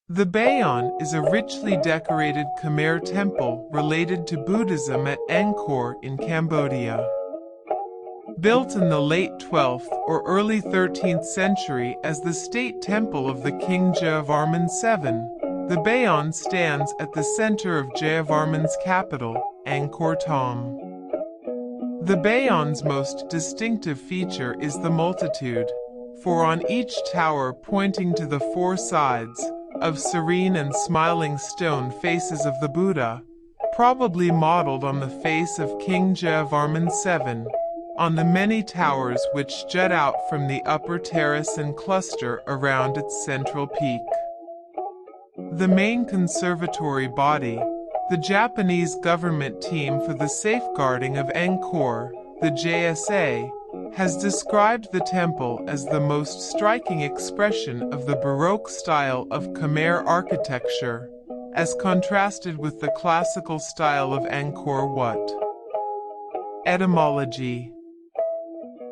The Bayon is a richly decorated Khmer temple related to Buddhism at Angkor in Cambodia. Built in the late 12th or early 13th century as the state temple of the King Jayavarman VII, the Bayon stands at the center of Jayavarman's capital, Angkor Thom. The Bayon's most distinctive feature is the multitude, for on each tower pointing to the four sides, of serene and smiling stone faces of the Buddha, probably modeled on the face of King Jayavarman VII, on the many towers which jut out from the upper terrace and cluster around its central peak. The main conservatory body, the Japanese government team for the Safeguarding of Angkor, the JSA, has described the temple as the most striking expression of the baroque style of Khmer architecture, as contrasted with the classical style of Angkor Wat. Etymology.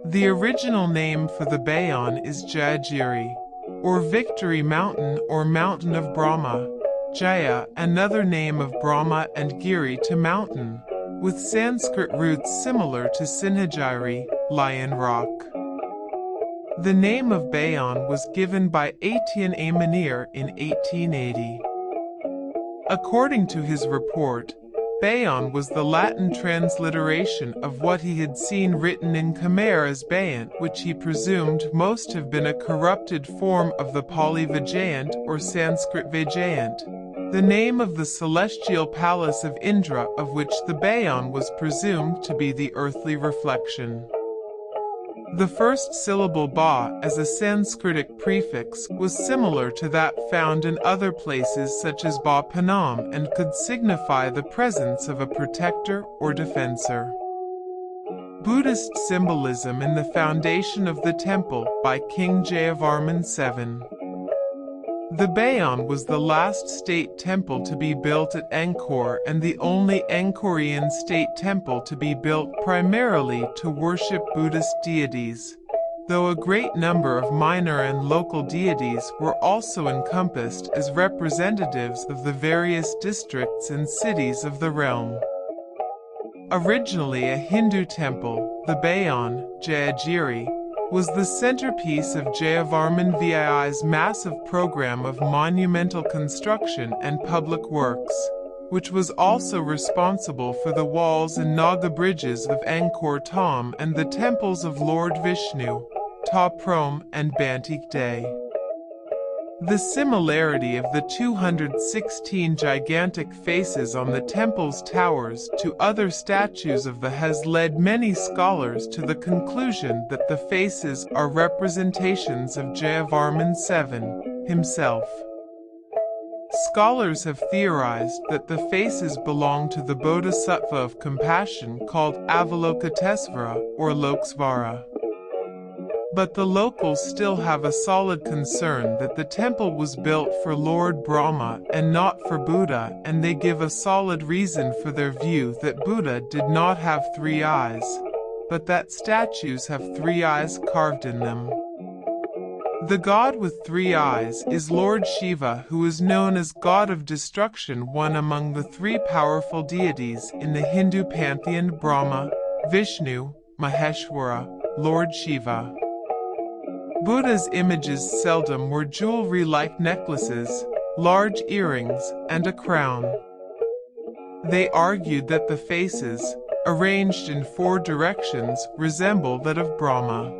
The original name for the Bayon is Jayagiri, or Victory Mountain or Mountain of Brahma, Jaya, another name of Brahma, and Giri to mountain, with Sanskrit roots similar to Sinhagiri, Lion Rock. The name of Bayon was given by Etienne Aymanier in 1880. According to his report, Bayon was the Latin transliteration of what he had seen written in Khmer as Bayant, which he presumed must have been a corrupted form of the Pali Vijayant or Sanskrit Vijayant, the name of the celestial palace of Indra, of which the Bayon was presumed to be the earthly reflection. The first syllable ba as a Sanskritic prefix was similar to that found in other places such as Ba Panam and could signify the presence of a protector or defensor. Buddhist symbolism in the foundation of the temple by King Jayavarman VII. The Bayon was the last state temple to be built at Angkor and the only Angkorian state temple to be built primarily to worship Buddhist deities, though a great number of minor and local deities were also encompassed as representatives of the various districts and cities of the realm. Originally a Hindu temple, the Bayon, Jayagiri, was the centerpiece of Jayavarman VII's massive program of monumental construction and public works, which was also responsible for the walls and Naga bridges of Angkor Thom and the temples of Lord Vishnu, Ta Prohm and Banteek Day. The similarity of the 216 gigantic faces on the temple's towers to other statues of the has led many scholars to the conclusion that the faces are representations of Jayavarman VII himself. Scholars have theorized that the faces belong to the bodhisattva of compassion called Avalokitesvara or Loksvara. But the locals still have a solid concern that the temple was built for Lord Brahma and not for Buddha, and they give a solid reason for their view that Buddha did not have 3 eyes, but that statues have 3 eyes carved in them. The god with 3 eyes is Lord Shiva, who is known as God of Destruction, one among the 3 powerful deities in the Hindu pantheon: Brahma, Vishnu, Maheshwara, Lord Shiva. Buddha's images seldom wore jewelry-like necklaces, large earrings, and a crown. They argued that the faces, arranged in 4 directions, resemble that of Brahma.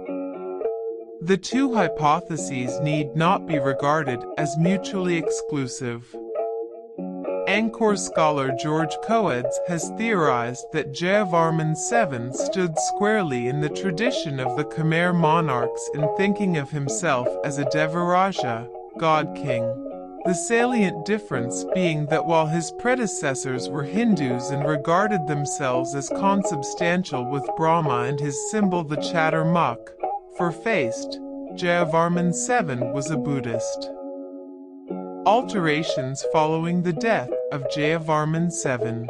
The 2 hypotheses need not be regarded as mutually exclusive. Angkor scholar George Coates has theorized that Jayavarman VII stood squarely in the tradition of the Khmer monarchs in thinking of himself as a Devaraja, god-king, the salient difference being that while his predecessors were Hindus and regarded themselves as consubstantial with Brahma and his symbol the Chaturmukh, four-faced, Jayavarman VII was a Buddhist. Alterations following the death of Jayavarman VII.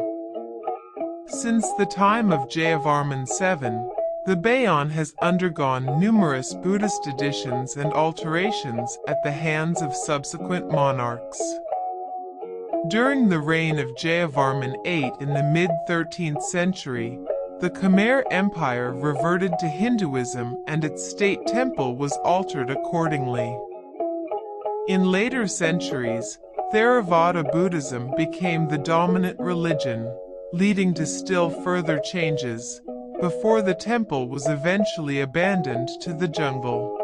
Since the time of Jayavarman VII, The Bayon has undergone numerous Buddhist additions and alterations at the hands of subsequent monarchs. During the reign of Jayavarman VIII in the mid-13th century, the Khmer Empire reverted to Hinduism and its state temple was altered accordingly. In later centuries, Theravada Buddhism became the dominant religion, leading to still further changes, before the temple was eventually abandoned to the jungle.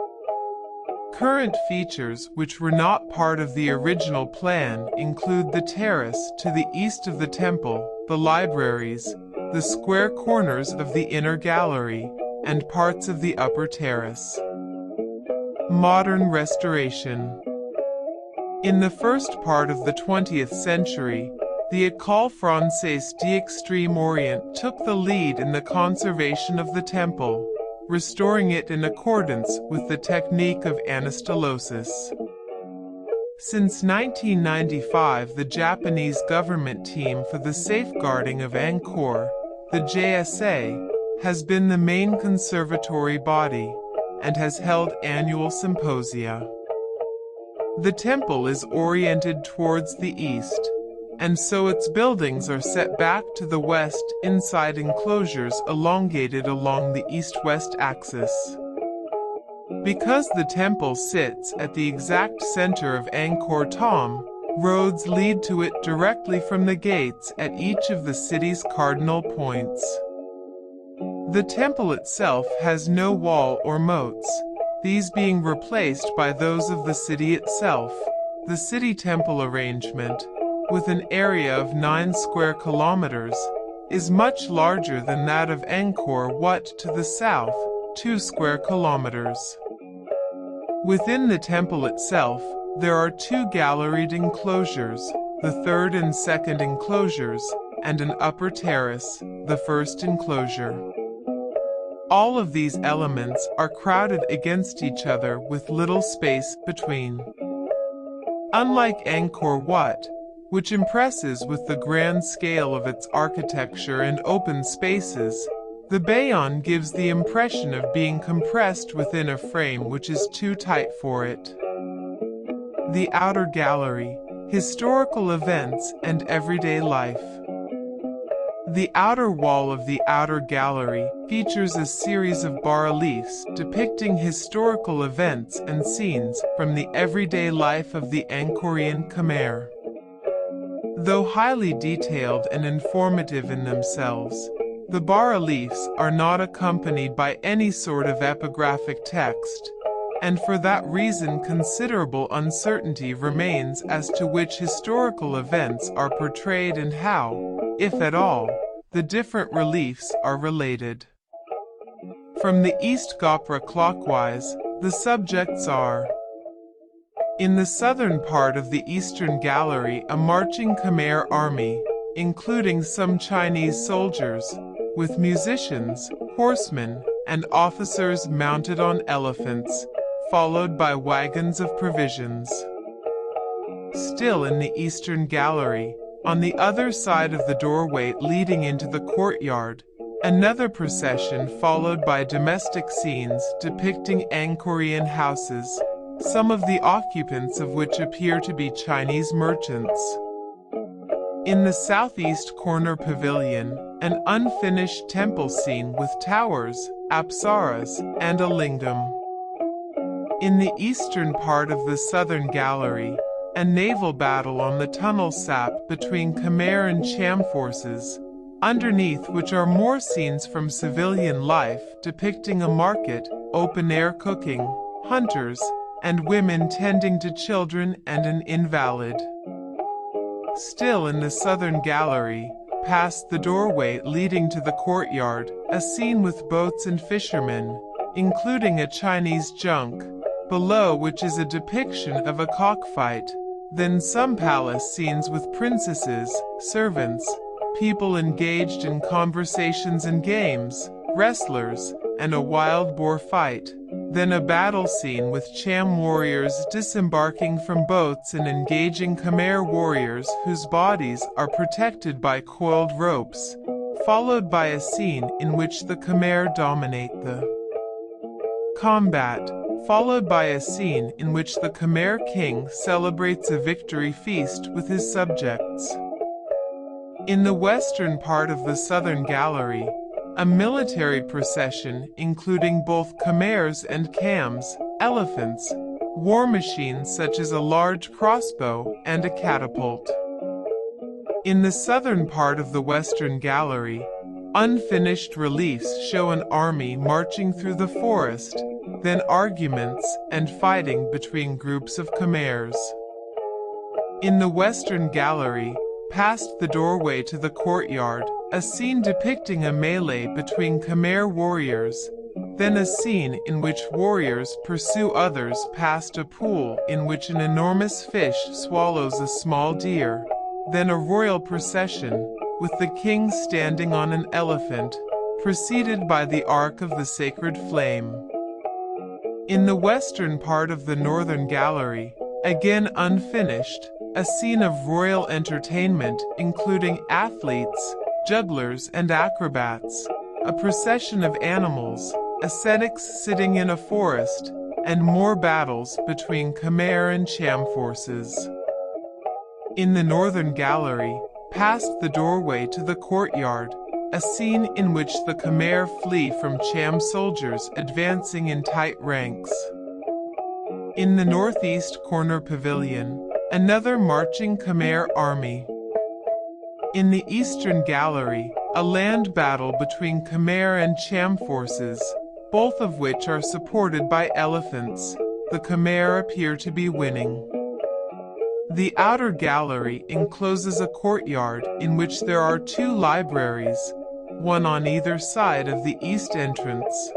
Current features which were not part of the original plan include the terrace to the east of the temple, the libraries, the square corners of the inner gallery, and parts of the upper terrace. Modern restoration. In the first part of the 20th century, the École Française d'Extrême Orient took the lead in the conservation of the temple, restoring it in accordance with the technique of anastylosis. Since 1995, the Japanese government team for the Safeguarding of Angkor, the JSA, has been the main conservatory body, and has held annual symposia. The temple is oriented towards the east, and so its buildings are set back to the west inside enclosures elongated along the east-west axis. Because the temple sits at the exact center of Angkor Thom, roads lead to it directly from the gates at each of the city's cardinal points. The temple itself has no wall or moats, these being replaced by those of the city itself. The city temple arrangement, with an area of 9 square kilometers, is much larger than that of Angkor Wat to the south, 2 square kilometers. Within the temple itself, there are 2 galleried enclosures, the third and second enclosures, and an upper terrace, the first enclosure. All of these elements are crowded against each other with little space between. Unlike Angkor Wat, which impresses with the grand scale of its architecture and open spaces, the Bayon gives the impression of being compressed within a frame which is too tight for it. The Outer Gallery, Historical Events and Everyday Life. The outer wall of the Outer Gallery features a series of bas-reliefs depicting historical events and scenes from the everyday life of the Angkorian Khmer. Though highly detailed and informative in themselves, the bas-reliefs are not accompanied by any sort of epigraphic text, and for that reason considerable uncertainty remains as to which historical events are portrayed and how, if at all, the different reliefs are related. From the East Gopra clockwise, the subjects are: in the southern part of the Eastern Gallery, a marching Khmer army, including some Chinese soldiers, with musicians, horsemen, and officers mounted on elephants, followed by wagons of provisions. Still in the Eastern Gallery, on the other side of the doorway leading into the courtyard, another procession followed by domestic scenes depicting Angkorian houses, some of the occupants of which appear to be Chinese merchants. In the southeast corner pavilion, an unfinished temple scene with towers, apsaras, and a lingam. In the eastern part of the southern gallery, a naval battle on the tunnel sap between Khmer and Cham forces, underneath which are more scenes from civilian life depicting a market, open-air cooking, hunters, and women tending to children and an invalid. Still in the southern gallery, past the doorway leading to the courtyard, a scene with boats and fishermen, including a Chinese junk, below which is a depiction of a cockfight, then some palace scenes with princesses, servants, people engaged in conversations and games, wrestlers, and a wild boar fight, then a battle scene with Cham warriors disembarking from boats and engaging Khmer warriors whose bodies are protected by coiled ropes, followed by a scene in which the Khmer dominate the combat, followed by a scene in which the Khmer king celebrates a victory feast with his subjects. In the western part of the southern gallery, a military procession including both Khmers and Cams, elephants, war machines such as a large crossbow and a catapult. In the southern part of the western gallery, unfinished reliefs show an army marching through the forest, then arguments and fighting between groups of Khmers. In the western gallery, past the doorway to the courtyard, a scene depicting a melee between Khmer warriors, then a scene in which warriors pursue others past a pool in which an enormous fish swallows a small deer, then a royal procession, with the king standing on an elephant, preceded by the Ark of the Sacred Flame. In the western part of the northern gallery, again unfinished, a scene of royal entertainment including athletes, jugglers and acrobats, a procession of animals, ascetics sitting in a forest, and more battles between Khmer and Cham forces. In the northern gallery, past the doorway to the courtyard, a scene in which the Khmer flee from Cham soldiers advancing in tight ranks. In the northeast corner pavilion, another marching Khmer army. In the eastern gallery, a land battle between Khmer and Cham forces, both of which are supported by elephants. The Khmer appear to be winning. The outer gallery encloses a courtyard in which there are two libraries, one on either side of the east entrance.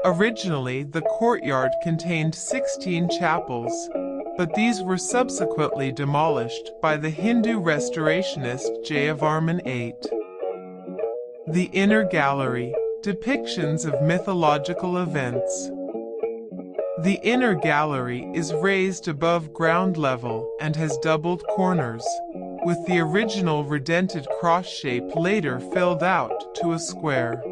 Originally, the courtyard contained 16 chapels, but these were subsequently demolished by the Hindu restorationist Jayavarman VIII. The inner gallery, depictions of mythological events. The inner gallery is raised above ground level and has doubled corners, with the original redented cross shape later filled out to a square.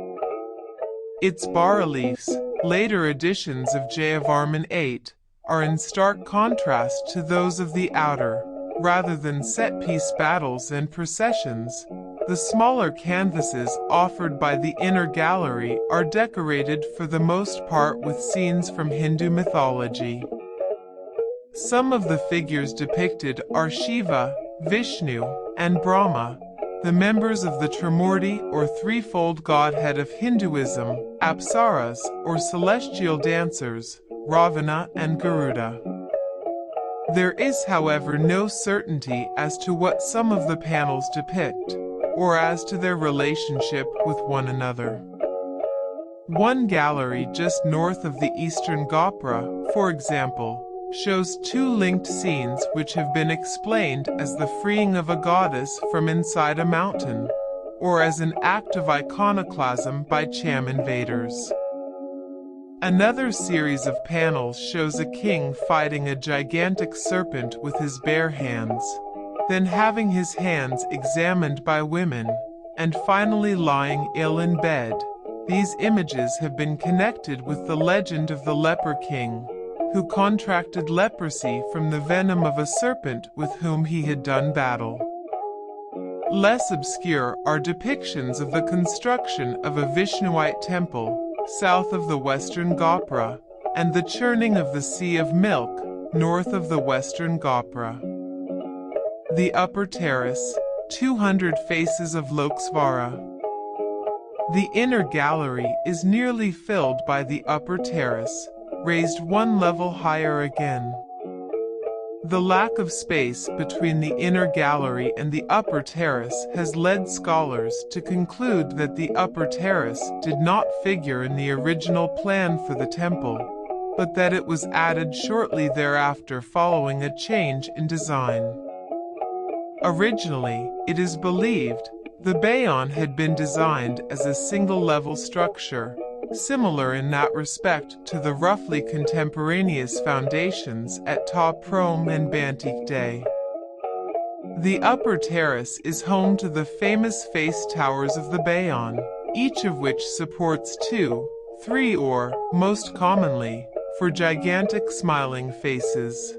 Its bas-reliefs, later additions of Jayavarman VIII, are in stark contrast to those of the outer. Rather than set-piece battles and processions, the smaller canvases offered by the inner gallery are decorated for the most part with scenes from Hindu mythology. Some of the figures depicted are Shiva, Vishnu, and Brahma, the members of the Trimurti or threefold godhead of Hinduism, Apsaras or celestial dancers, Ravana and Garuda. There is, however, no certainty as to what some of the panels depict, or as to their relationship with one another. One gallery just north of the eastern Gopra, for example, shows two linked scenes which have been explained as the freeing of a goddess from inside a mountain, or as an act of iconoclasm by Cham invaders. Another series of panels shows a king fighting a gigantic serpent with his bare hands, then having his hands examined by women, and finally lying ill in bed. These images have been connected with the legend of the leper king, who contracted leprosy from the venom of a serpent with whom he had done battle. Less obscure are depictions of the construction of a Vishnuite temple, south of the western Gopra, and the churning of the Sea of Milk, north of the western Gopra. The upper terrace, 200 faces of Loksvara. The inner gallery is nearly filled by the upper terrace, raised one level higher again. The lack of space between the inner gallery and the upper terrace has led scholars to conclude that the upper terrace did not figure in the original plan for the temple, but that it was added shortly thereafter following a change in design. Originally, it is believed, the Bayon had been designed as a single-level structure, similar in that respect to the roughly contemporaneous foundations at Ta Prohm and Banteek Day. The upper terrace is home to the famous face towers of the Bayon, each of which supports 2, 3 or, most commonly, 4 gigantic smiling faces.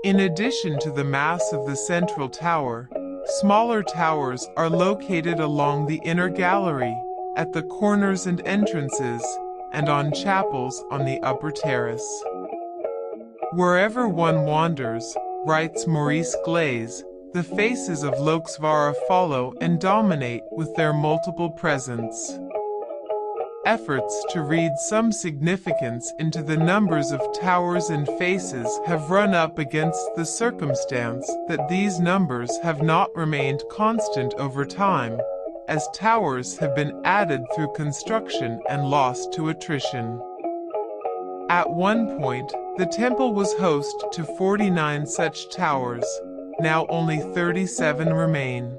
In addition to the mass of the central tower, smaller towers are located along the inner gallery, at the corners and entrances, and on chapels on the upper terrace. Wherever one wanders, writes Maurice Glaze, the faces of Loksvara follow and dominate with their multiple presence. Efforts to read some significance into the numbers of towers and faces have run up against the circumstance that these numbers have not remained constant over time, as towers have been added through construction and lost to attrition. At one point, the temple was host to 49 such towers. Now only 37 remain.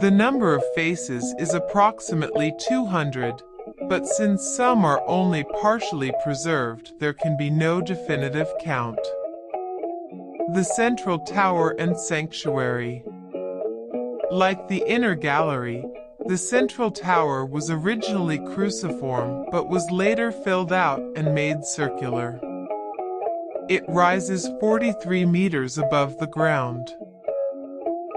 The number of faces is approximately 200, but since some are only partially preserved, there can be no definitive count. The central tower and sanctuary. Like the inner gallery, the central tower was originally cruciform but was later filled out and made circular. It rises 43 meters above the ground.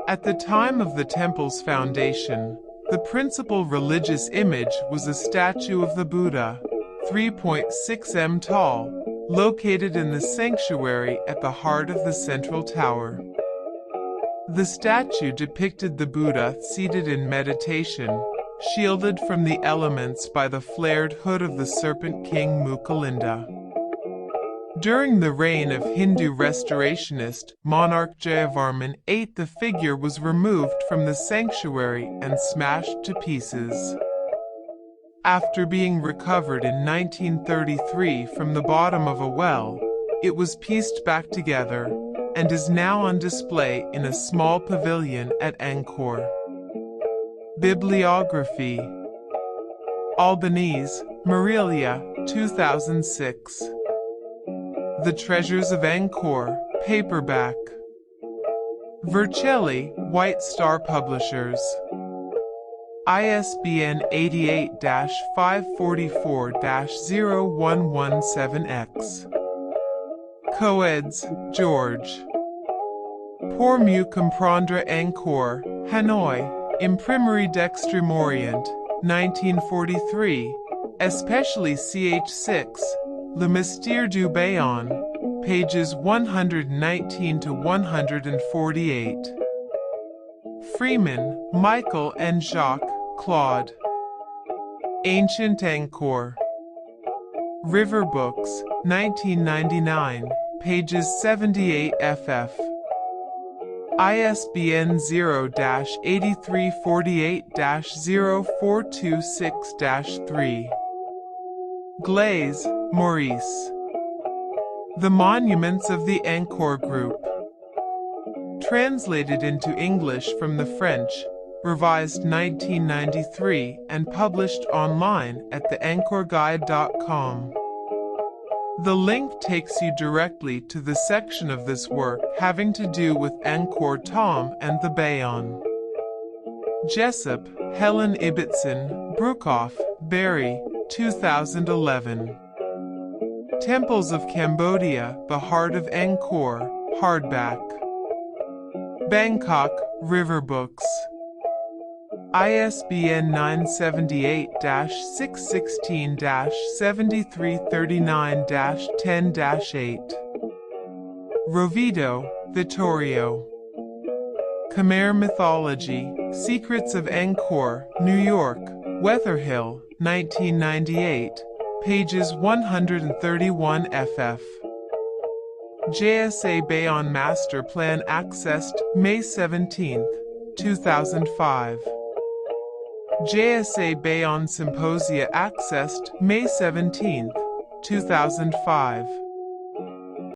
At the time of the temple's foundation, the principal religious image was a statue of the Buddha, 3.6 m tall, located in the sanctuary at the heart of the central tower. The statue depicted the Buddha seated in meditation, shielded from the elements by the flared hood of the serpent king Mukalinda. During the reign of Hindu restorationist monarch Jayavarman VIII, the figure was removed from the sanctuary and smashed to pieces. After being recovered in 1933 from the bottom of a well, it was pieced back together and is now on display in a small pavilion at Angkor. Bibliography. Albanese, Marilia, 2006. The Treasures of Angkor, paperback. Vercelli, White Star Publishers. ISBN 88-544-0117X. Coeds, George. Pour mieux comprendre Angkor, Hanoi, Imprimerie d'Extrême-Orient, 1943, especially ch6, Le Mystère du Bayon, pages 119 to 148. Freeman, Michael and Jacques, Claude. Ancient Angkor. River Books, 1999, pages 78 ff. ISBN 0-8348-0426-3. Glaze, Maurice. The Monuments of the Angkor Group. Translated into English from the French, revised 1993 and published online at theangkorguide.com. The link takes you directly to the section of this work having to do with Angkor Thom and the Bayon. Jessup, Helen Ibbotson, Broekhoff, Barry, 2011. Temples of Cambodia, The Heart of Angkor, hardback. Bangkok, River Books. ISBN 978-616-7339-10-8. Rovido, Vittorio. Khmer Mythology, Secrets of Angkor, New York, Weatherhill, 1998, pages 131 ff. JSA Bayon Master Plan accessed May 17, 2005. JSA Bayon Symposia accessed May 17, 2005.